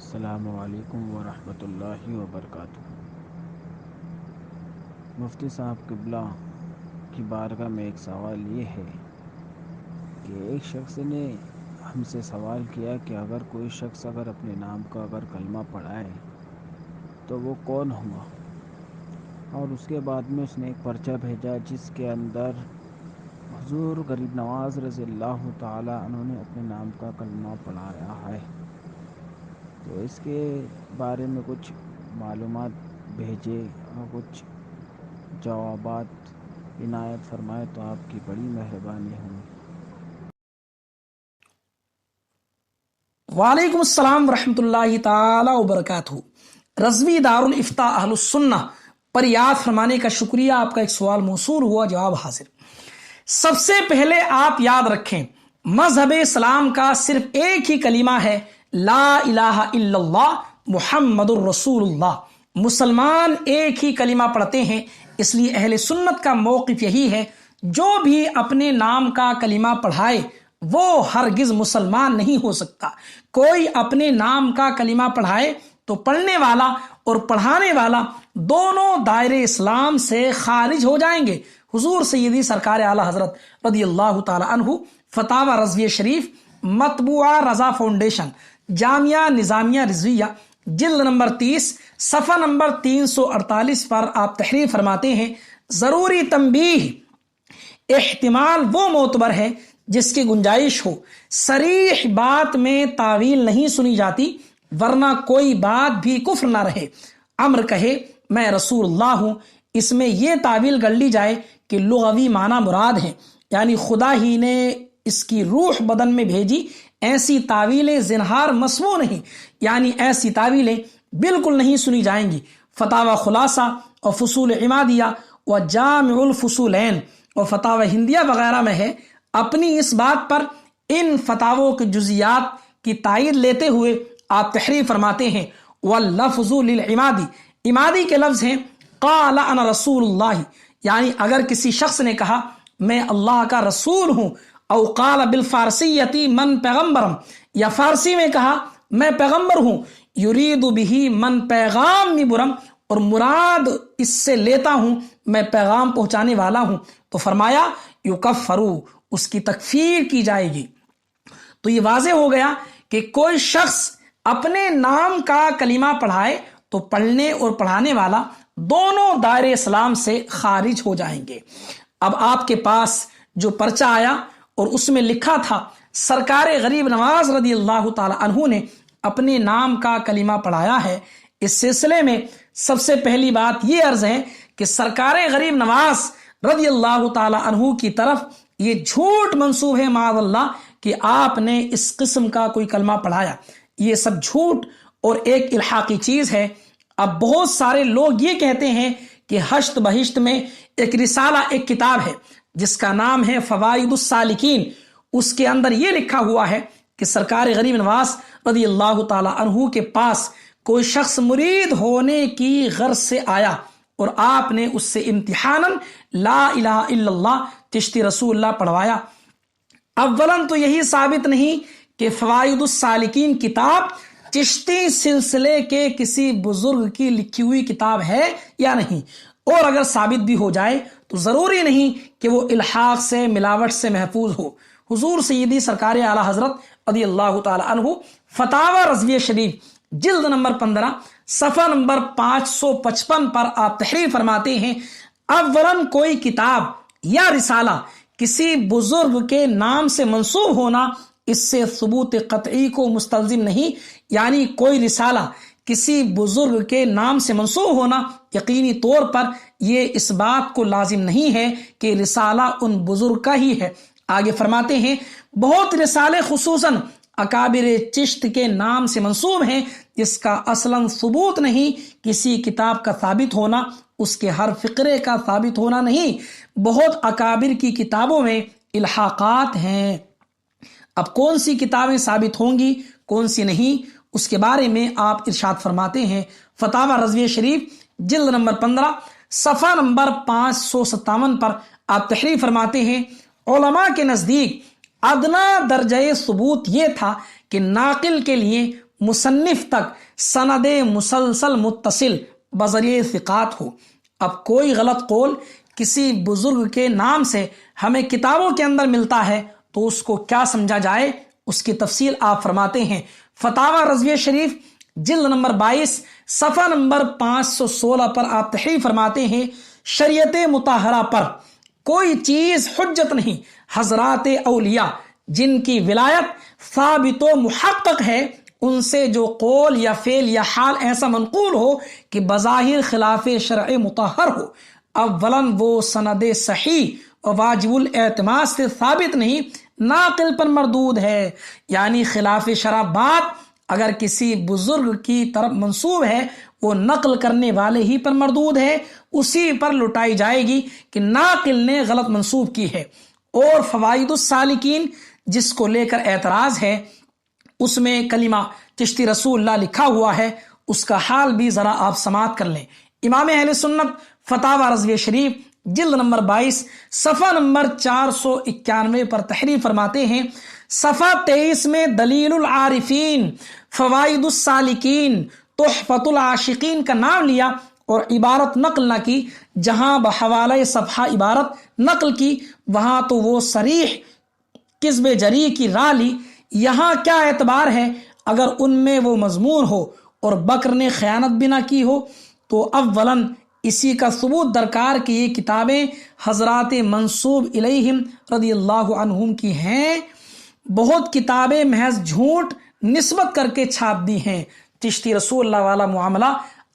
السلام علیکم ورحمۃ اللہ وبرکاتہ۔ مفتی صاحب قبلہ کی بارگاہ میں ایک سوال یہ ہے کہ ایک شخص نے ہم سے سوال کیا کہ اگر کوئی شخص اپنے نام کا کلمہ پڑھائے تو وہ کون ہوگا، اور اس کے بعد میں اس نے ایک پرچہ بھیجا جس کے اندر حضور غریب نواز رضی اللہ تعالی عنہ نے اپنے نام کا کلمہ پڑھایا ہے، تو اس کے بارے میں کچھ معلومات بھیجے اور کچھ جوابات عنایت فرمائے تو آپ کی بڑی مہربانی ہوگی۔ وعلیکم السلام ورحمۃ اللہ تعالی وبرکاتہ۔ رضوی دارالفتاء اہل السنہ پر یاد فرمانے کا شکریہ۔ آپ کا ایک سوال موصول ہوا، جواب حاضر۔ سب سے پہلے آپ یاد رکھیں، مذہب اسلام کا صرف ایک ہی کلمہ ہے، لا الہ الا اللہ محمد الرسول اللہ۔ مسلمان ایک ہی کلمہ پڑھتے ہیں، اس لیے اہل سنت کا موقف یہی ہے، جو بھی اپنے نام کا کلمہ پڑھائے وہ ہرگز مسلمان نہیں ہو سکتا۔ کوئی اپنے نام کا کلمہ پڑھائے تو پڑھنے والا اور پڑھانے والا دونوں دائرے اسلام سے خارج ہو جائیں گے۔ حضور سیدی سرکار اعلی حضرت رضی اللہ تعالی عنہ فتاوی رضویہ شریف، مطبوعہ رضا فاؤنڈیشن، جامعہ نظامیہ رضویہ، جلد نمبر 30 صفحہ نمبر 348 پر آپ تحریر فرماتے ہیں، ضروری تنبیہ، احتمال وہ معتبر ہے جس کی گنجائش ہو، صریح بات میں تعویل نہیں سنی جاتی، ورنہ کوئی بات بھی کفر نہ رہے۔ امر کہے میں رسول اللہ ہوں، اس میں یہ تعویل گڑ لی جائے کہ لغوی معنی مراد ہے، یعنی خدا ہی نے اس کی روح بدن میں بھیجی، ایسی تعویلیں زنہار مسموع نہیں، یعنی ایسی تعویلیں بالکل نہیں سنی جائیں گی۔ فتاوی خلاصہ اور فصول عمادیہ و جامع الفصولین اور فتاوی ہندیہ وغیرہ میں ہے۔ اپنی اس بات پر ان فتاووں کی جزیات کی تائید لیتے ہوئے آپ تحریر فرماتے ہیں، واللفظ للعمادی، عمادی کے لفظ ہیں قال انا رسول اللہ، یعنی اگر کسی شخص نے کہا میں اللہ کا رسول ہوں، او قال بالفارسیتی من پیغمبرم، یا فارسی میں کہا میں پیغمبر ہوں، یرید بہ من پیغام برم، اور مراد اس سے لیتا ہوں میں پیغام پہنچانے والا ہوں، تو فرمایا یکفرو، اس کی تکفیر کی جائے گی۔ تو یہ واضح ہو گیا کہ کوئی شخص اپنے نام کا کلمہ پڑھائے تو پڑھنے اور پڑھانے والا دونوں دائرے اسلام سے خارج ہو جائیں گے۔ اب آپ کے پاس جو پرچہ آیا اور اس میں لکھا تھا سرکار غریب نواز رضی اللہ تعالی عنہ نے اپنے نام کا کلمہ پڑھایا ہے، اس سلسلے میں سب سے پہلی بات یہ عرض ہے کہ سرکار غریب نواز رضی اللہ تعالی عنہ کی طرف یہ جھوٹ منسوب ہے معاذ اللہ کہ آپ نے اس قسم کا کوئی کلمہ پڑھایا، یہ سب جھوٹ اور ایک الحاقی چیز ہے۔ اب بہت سارے لوگ یہ کہتے ہیں کہ ہشت بہشت میں ایک رسالہ، ایک کتاب ہے جس کا نام ہے فوائد السالکین، اس کے اندر یہ لکھا ہوا ہے کہ سرکار غریب نواز رضی اللہ تعالی عنہ کے پاس کوئی شخص مرید ہونے کی غرض سے آیا اور آپ نے اس سے امتحاناً لا الہ الا اللہ چشتی رسول اللہ پڑھوایا۔ اولاً تو یہی ثابت نہیں کہ فوائد السالکین کتاب چشتی سلسلے کے کسی بزرگ کی لکھی ہوئی کتاب ہے یا نہیں، اور اگر ثابت بھی ہو جائے تو ضروری نہیں کہ وہ الحاق سے، ملاوٹ سے محفوظ ہو۔ حضور سیدی سرکار اعلی حضرت رضی اللہ تعالی عنہ فتاوی رضویہ شریف، جلد نمبر 15 صفحہ نمبر 555 پر آپ تحریر فرماتے ہیں، اولاً کوئی کتاب یا رسالہ کسی بزرگ کے نام سے منسوب ہونا اس سے ثبوت قطعی کو مستلزم نہیں، یعنی کوئی رسالہ کسی بزرگ کے نام سے منسوب ہونا یقینی طور پر یہ اس بات کو لازم نہیں ہے کہ رسالہ ان بزرگ کا ہی ہے۔ آگے فرماتے ہیں بہت رسالے خصوصاً اکابر چشت کے نام سے منسوب ہیں جس کا اصلاً ثبوت نہیں، کسی کتاب کا ثابت ہونا اس کے ہر فقرے کا ثابت ہونا نہیں۔ بہت اکابر کی کتابوں میں الحاقات ہیں۔ اب کون سی کتابیں ثابت ہوں گی کون سی نہیں، اس کے بارے میں آپ ارشاد فرماتے ہیں، فتاوی رضویہ شریف جلد نمبر 15 صفحہ نمبر 557 پر آپ تحریر فرماتے ہیں، علماء کے نزدیک ادنا درجہ ثبوت یہ تھا کہ ناقل کے لیے मुसन्निफ तक सनद मुसलसल मुत्तसिल बज़रिए सिक़ात हो। अब कोई गलत कौल किसी बुजुर्ग के नाम से हमें किताबों के अंदर मिलता है तो उसको क्या समझा जाए, उसकी तफसील आप फरमाते हैं फतावा रज़विया शरीफ जिल्द नंबर 22 सफ़ा नंबर 516 पर आप तहरीर फरमाते हैं, शरीयत मुताहरा पर कोई चीज़ हुज्जत नहीं। हज़रात औलिया जिनकी विलायत साबित व मुहक्कक है, उनसे जो कौल या फेल या हाल ऐसा मनकूल हो कि बज़ाहिर खिलाफ शरअ मुतहर हो, अव्वलन वो सनद सही और वाजिबुल एतमाद से साबित नहीं, नाकिल पर मरदूद है। यानी खिलाफ शरअ बात अगर किसी बुजुर्ग की तरफ मंसूब है, वो नकल करने वाले ही पर मरदूद है, उसी पर लुटाई जाएगी कि नाकिल ने गलत मंसूब की है। और फवाइदुस सालिकीन जिसको लेकर एतराज है, उसमें कलिमा चिश्ती रसूलुल्लाह लिखा हुआ है, उसका हाल भी जरा आप समाअत कर लें। इमाम अहले सुन्नत फतावा रज़विया शरीफ जिल्द नंबर 22 सफ़ा नंबर 491 पर तहरीर फरमाते हैं, सफ़ा 23 में दलीलुल आरिफीन फवाइदुस सालिकीन तुहफ़तुल आशिकीन का नाम लिया और इबारत नकल न की। जहां बहवाले सफ़ा इबारत नकल की वहां तो वो सरीह किस्बे जरी की राह ली। यहाँ क्या एतबार है, अगर उनमें वो मजमून हो और बकर ने खयानत भी ना की हो तो अव्वलन इसी का सबूत दरकार कि ये किताबें हजरात मंसूब इलैहिम रदियल्लाहु अन्हुम की हैं। बहुत किताबें महज झूठ निस्बत करके छाप दी हैं। चिश्ती रसूलुल्लाह वाला मामला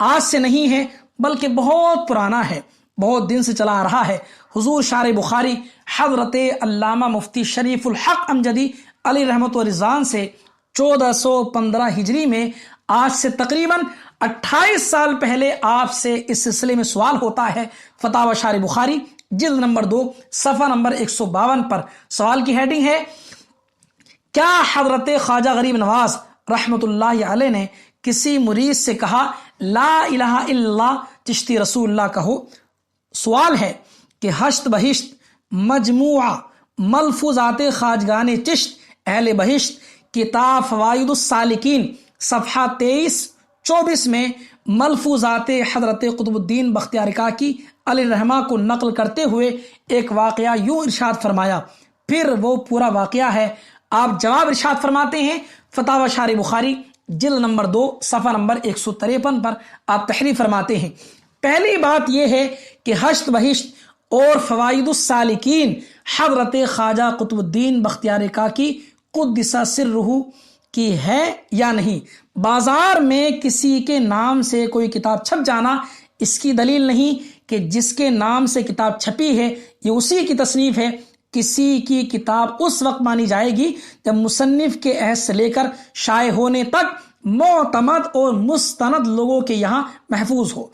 आज से नहीं है बल्कि बहुत पुराना है, बहुत दिन से चला आ रहा है। हुजूर शार बुखारी हजरत अल्लामा मुफ्ती शरीफुल हक अमजदी अली रहमत व रिज़वान से 1415 हिजरी में आज से तकरीबन 28 साल पहले आपसे इस सिलसिले में सवाल होता है। फतावा शार बुखारी जिल्द नंबर 2 सफ़ा नंबर 152 पर सवाल की हेडिंग है, क्या हजरत ख्वाजा गरीब नवाज रहमतुल्लाहि अलैह ने किसी मुरीद से कहा ला इलाहा इल्लल्लाह चिश्ती रसूलुल्लाह कहो? सवाल है कि हश्त बहिश्त मजमुआ मलफूजात खाजगान चिश्त अहले बहिश्त किताब फवाइदुस सालिकीन सफ़हा 23-24 में मलफूजात हजरत कुतुबुद्दीन बख्तियार काकी अली रहमा को नकल करते हुए एक वाक़या यूं इरशाद फरमाया। फिर वो पूरा वाक़या है, आप जवाब इरशाद फरमाते हैं फतावा शार बुखारी जिल्द नंबर 2 सफ़ा नंबर 153 पर आप तहरीर फरमाते हैं। पहली बात यह है कि हश्त बहिश्त और फवाइदुस सालिकीन हजरत ख्वाजा कुतुबुद्दीन बख्तियार काकी कुद्दिसा सिर्रुहु की है या नहीं। बाजार में किसी के नाम से कोई किताब छप जाना इसकी दलील नहीं कि जिसके नाम से किताब छपी है ये उसी की तसनीफ है। किसी की किताब उस वक्त मानी जाएगी जब मुसन्निफ के अहद से लेकर शाये होने तक मोतमद और मुस्तनद लोगों के यहाँ महफूज हो।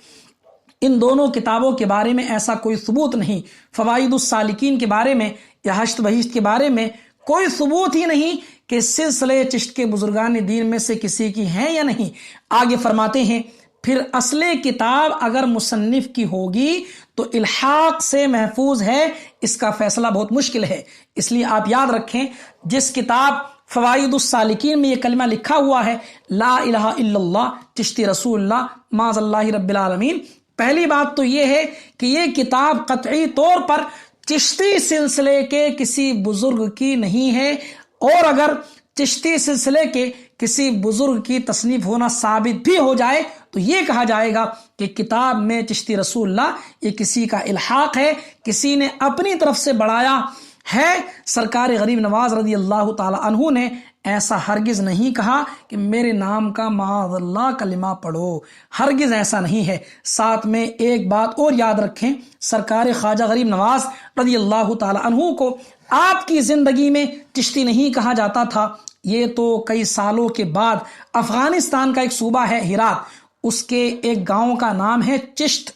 इन दोनों किताबों के बारे में ऐसा कोई सबूत नहीं। फवाइदुस सालिकीन के बारे में या हश्त बहिश्त के बारे में कोई सबूत ही नहीं कि सिलसिले चिश्त के बुजुर्गान दीन में से किसी की है या नहीं। आगे फरमाते हैं, फिर असले किताब अगर मुसन्निफ की होगी तो इल्हाक से महफूज है, इसका फैसला बहुत मुश्किल है। इसलिए आप याद रखें, जिस किताब फवाइदुस सालिकीन में ये कलमा लिखा हुआ है ला इलाहा इल्लल्लाह चिश्ती रसूलुल्लाह माज़ल्लाहि रब्बिल आलमीन, पहली बात तो ये है कि ये किताब कतई तौर पर चिश्ती सिलसिले के किसी बुजुर्ग की नहीं है। और अगर चिश्ती सिलसिले के किसी बुजुर्ग की तसनीफ होना साबित भी हो जाए तो ये कहा जाएगा कि किताब में चिश्ती रसूलुल्लाह ये किसी का इल्हाक है, किसी ने अपनी तरफ से बढ़ाया है। सरकार गरीब नवाज रज़ी अल्लाह ताला अन्हु ने ऐसा हरगिज नहीं कहा कि मेरे नाम का माअल्लाह कलिमा पढ़ो, हरगिज ऐसा नहीं है। साथ में एक बात और याद रखें, सरकार ख्वाजा गरीब नवाज रज़ी अल्लाह ताला अन्हु को आपकी जिंदगी में चिश्ती नहीं कहा जाता था। ये तो कई सालों के बाद अफगानिस्तान का एक सूबा है हिरात, उसके एक गांव का नाम है चिश्त।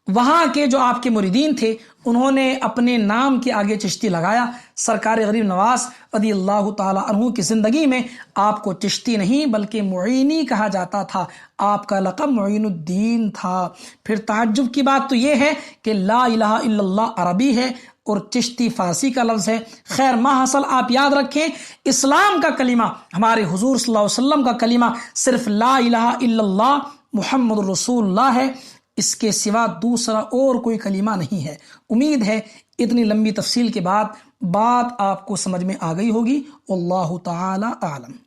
वहां के जो आपके मुरीदीन थे उन्होंने अपने नाम के आगे चिश्ती लगाया। सरकार गरीब नवाज रज़ी अल्लाह ताला अन्हु की जिंदगी में आपको चिश्ती नहीं बल्कि मुईनी कहा जाता था, आपका लक़ब मुईनुद्दीन था। फिर ताज्जुब की बात तो यह है कि ला इलाहा इल्लल्लाह अरबी है اور چشتی فارسی کا لفظ ہے۔ خیر ماحصل آپ یاد رکھیں، اسلام کا کلمہ، ہمارے حضور صلی اللہ علیہ وسلم کا کلمہ صرف لا الہ الا اللہ محمد رسول اللہ ہے، اس کے سوا دوسرا اور کوئی کلمہ نہیں ہے۔ امید ہے اتنی لمبی تفصیل کے بعد بات آپ کو سمجھ میں آ گئی ہوگی۔ واللہ تعالی اعلم۔